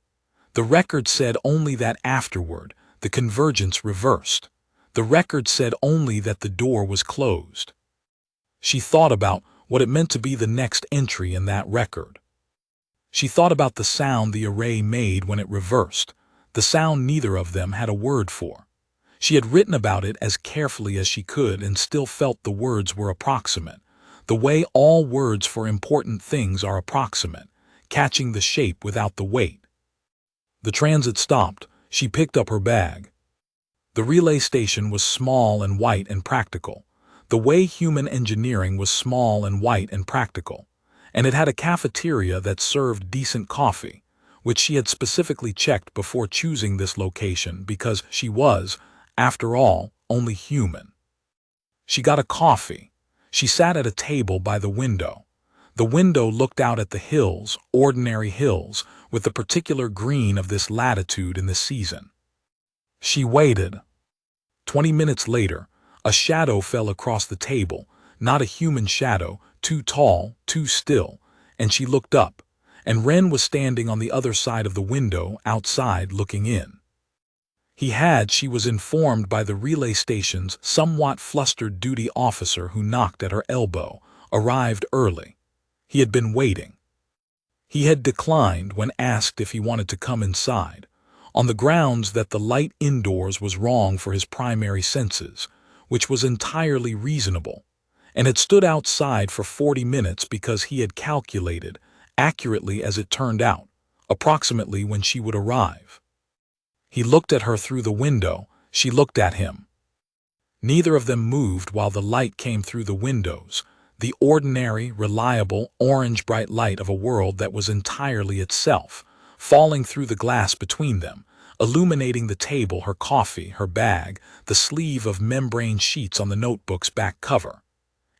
The record said only that afterward, the convergence reversed. The record said only that the door was closed. She thought about what it meant to be the next entry in that record. She thought about the sound the array made when it reversed, the sound neither of them had a word for. She had written about it as carefully as she could and still felt the words were approximate, the way all words for important things are approximate, catching the shape without the weight. The transit stopped. She picked up her bag. The relay station was small and white and practical, the way human engineering was small and white and practical, and it had a cafeteria that served decent coffee, which she had specifically checked before choosing this location because she was, after all, only human. She got a coffee. She sat at a table by the window. The window looked out at the hills, ordinary hills, with the particular green of this latitude in the season. She waited. 20 minutes later, a shadow fell across the table, not a human shadow, too tall, too still, and she looked up, and Ren was standing on the other side of the window, outside, looking in. She was informed by the relay station's somewhat flustered duty officer who knocked at her elbow, arrived early. He had been waiting. He had declined when asked if he wanted to come inside, on the grounds that the light indoors was wrong for his primary senses, which was entirely reasonable, and had stood outside for 40 minutes because he had calculated, accurately as it turned out, approximately when she would arrive. He looked at her through the window, she looked at him. Neither of them moved while the light came through the windows, the ordinary, reliable, orange bright light of a world that was entirely itself, falling through the glass between them, illuminating the table, her coffee, her bag, the sleeve of membrane sheets on the notebook's back cover.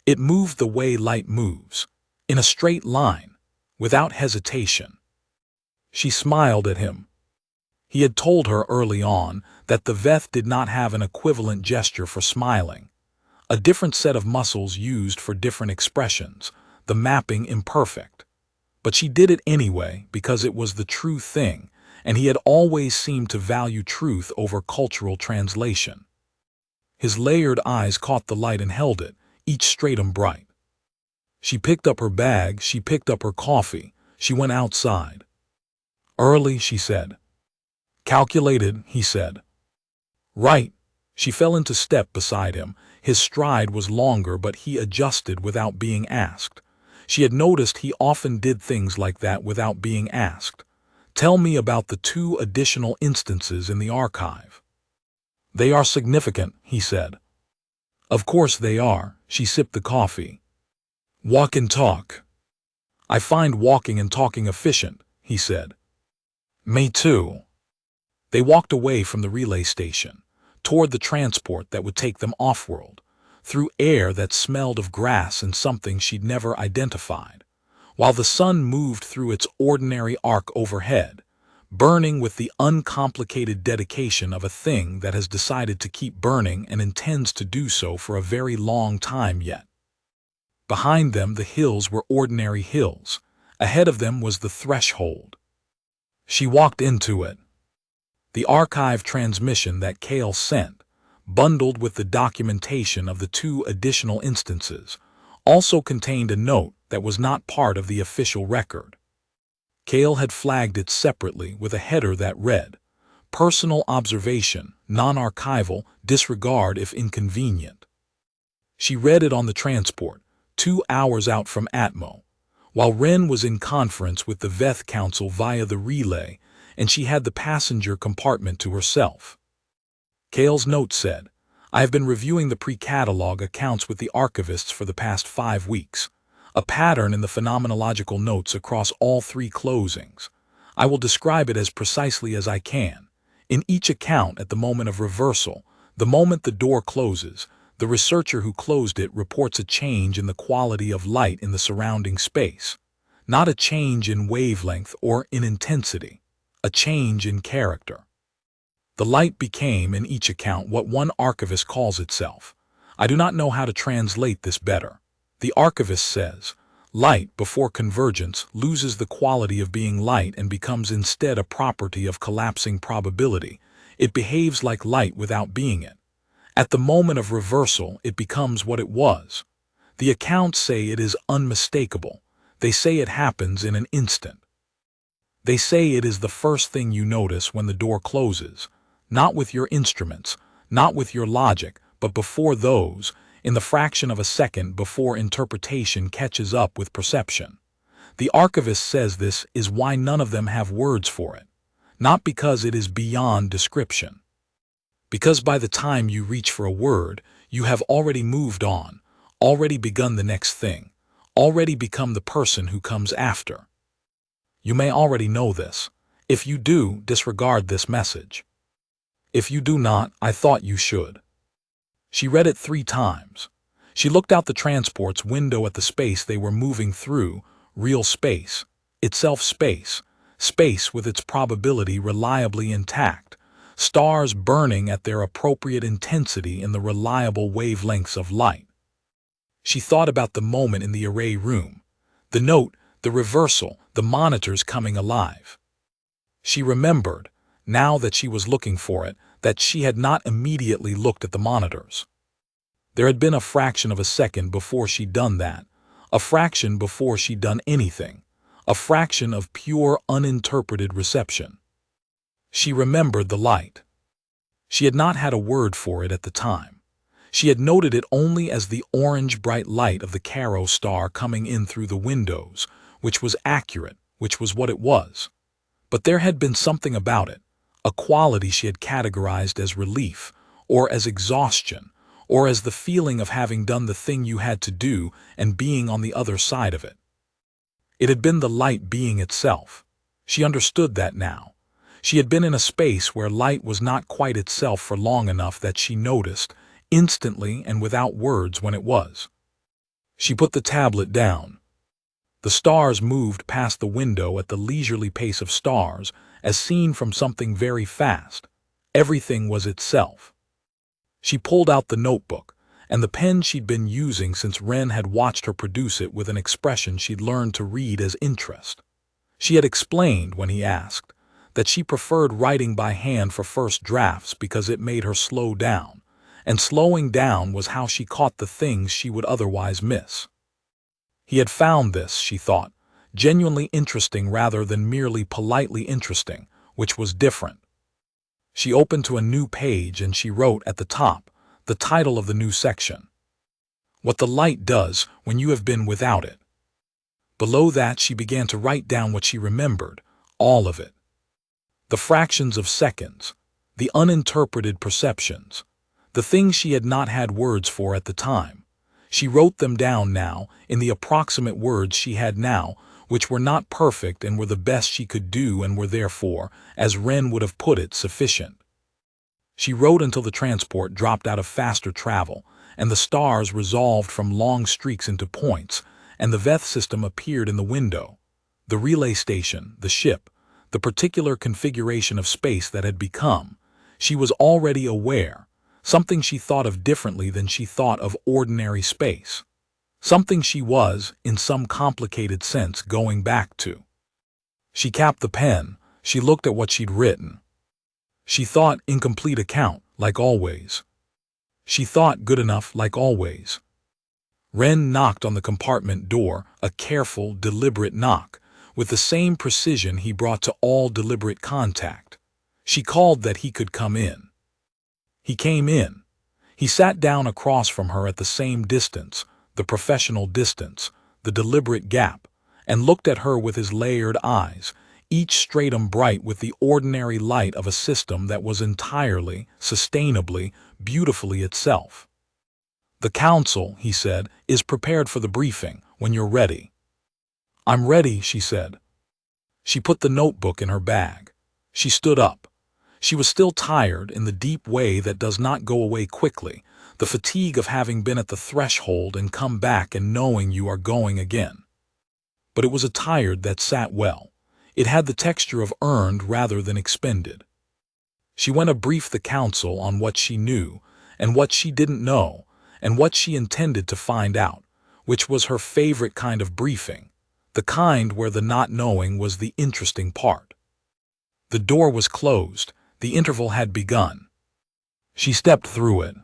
It moved the way light moves, in a straight line, without hesitation. She smiled at him. He had told her early on that the Veth did not have an equivalent gesture for smiling, a different set of muscles used for different expressions, the mapping imperfect. But she did it anyway because it was the true thing, and he had always seemed to value truth over cultural translation. His layered eyes caught the light and held it, each straight and bright. She picked up her bag, she picked up her coffee, she went outside. Early, she said. Calculated, he said. Right. She fell into step beside him. His stride was longer, but he adjusted without being asked. She had noticed he often did things like that without being asked. Tell me about the 2 additional instances in the archive. They are significant, he said. Of course they are. She sipped the coffee. Walk and talk. I find walking and talking efficient, he said. Me too. They walked away from the relay station, toward the transport that would take them off-world, through air that smelled of grass and something she'd never identified, while the sun moved through its ordinary arc overhead, burning with the uncomplicated dedication of a thing that has decided to keep burning and intends to do so for a very long time yet. Behind them the hills were ordinary hills. Ahead of them was the threshold. She walked into it. The archive transmission that Kale sent, bundled with the documentation of the 2 additional instances, also contained a note that was not part of the official record. Kale had flagged it separately with a header that read, "Personal observation, non-archival, disregard if inconvenient." She read it on the transport, 2 hours out from Atmo, while Ren was in conference with the Veth Council via the relay, and she had the passenger compartment to herself. Kale's note said, I have been reviewing the pre-catalog accounts with the archivists for the past 5 weeks, a pattern in the phenomenological notes across all 3 closings. I will describe it as precisely as I can. In each account at the moment of reversal, the moment the door closes, the researcher who closed it reports a change in the quality of light in the surrounding space, not a change in wavelength or in intensity. A change in character. The light became, in each account, what one archivist calls itself. I do not know how to translate this better. The archivist says, light, before convergence, loses the quality of being light and becomes instead a property of collapsing probability. It behaves like light without being it. At the moment of reversal, it becomes what it was. The accounts say it is unmistakable. They say it happens in an instant. They say it is the first thing you notice when the door closes, not with your instruments, not with your logic, but before those, in the fraction of a second before interpretation catches up with perception. The archivist says this is why none of them have words for it, not because it is beyond description. Because by the time you reach for a word, you have already moved on, already begun the next thing, already become the person who comes after. You may already know this. If you do, disregard this message. If you do not, I thought you should. She read it 3 times. She looked out the transport's window at the space they were moving through, real space, itself space, space with its probability reliably intact, stars burning at their appropriate intensity in the reliable wavelengths of light. She thought about the moment in the array room, the note, the reversal, the monitors coming alive. She remembered, now that she was looking for it, that she had not immediately looked at the monitors. There had been a fraction of a second before she'd done that, a fraction before she'd done anything, a fraction of pure uninterpreted reception. She remembered the light. She had not had a word for it at the time. She had noted it only as the orange bright light of the Caro star coming in through the windows, which was accurate, which was what it was. But there had been something about it, a quality she had categorized as relief, or as exhaustion, or as the feeling of having done the thing you had to do and being on the other side of it. It had been the light being itself. She understood that now. She had been in a space where light was not quite itself for long enough that she noticed, instantly and without words, when it was. She put the tablet down. The stars moved past the window at the leisurely pace of stars, as seen from something very fast. Everything was itself. She pulled out the notebook, and the pen she'd been using since Wren had watched her produce it with an expression she'd learned to read as interest. She had explained, when he asked, that she preferred writing by hand for first drafts because it made her slow down, and slowing down was how she caught the things she would otherwise miss. He had found this, she thought, genuinely interesting rather than merely politely interesting, which was different. She opened to a new page and she wrote at the top the title of the new section. What the light does when you have been without it. Below that she began to write down what she remembered, all of it. The fractions of seconds, the uninterpreted perceptions, the things she had not had words for at the time. She wrote them down now in the approximate words she had now, which were not perfect and were the best she could do and were therefore, as Wren would have put it, sufficient. She wrote until the transport dropped out of faster travel, and the stars resolved from long streaks into points, and the Veth system appeared in the window. The relay station, the ship, the particular configuration of space that had become. She was already aware, something she thought of differently than she thought of ordinary space. Something she was, in some complicated sense, going back to. She capped the pen. She looked at what she'd written. She thought incomplete account, like always. She thought good enough, like always. Wren knocked on the compartment door, a careful, deliberate knock, with the same precision he brought to all deliberate contact. She called that he could come in. He came in. He sat down across from her at the same distance, the professional distance, the deliberate gap, and looked at her with his layered eyes, each stratum bright with the ordinary light of a system that was entirely, sustainably, beautifully itself. "The council," he said, "is prepared for the briefing, when you're ready." "I'm ready," she said. She put the notebook in her bag. She stood up. She was still tired in the deep way that does not go away quickly, the fatigue of having been at the threshold and come back and knowing you are going again. But it was a tired that sat well. It had the texture of earned rather than expended. She went to brief the council on what she knew, and what she didn't know, and what she intended to find out, which was her favorite kind of briefing, the kind where the not knowing was the interesting part. The door was closed. The interval had begun. She stepped through it.